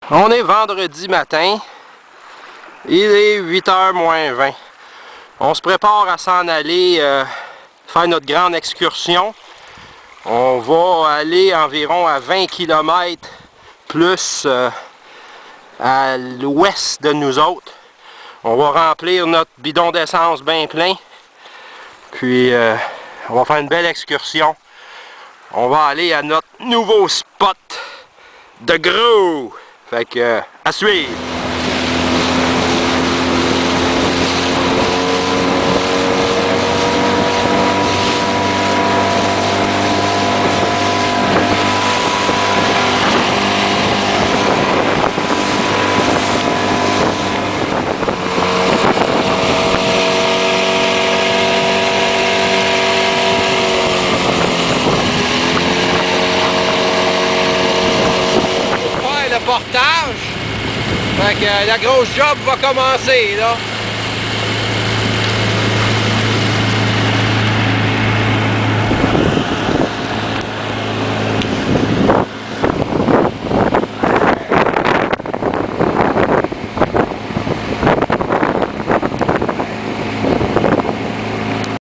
On est vendredi matin, il est 8h moins 20. On se prépare à s'en aller faire notre grande excursion. On va aller environ à 20 km plus à l'ouest de nous autres. On va remplir notre bidon d'essence bien plein. Puis on va faire une belle excursion. On va aller à notre nouveau spot de gros. Fait que, à suivre! Portage. Fait que la grosse job va commencer là.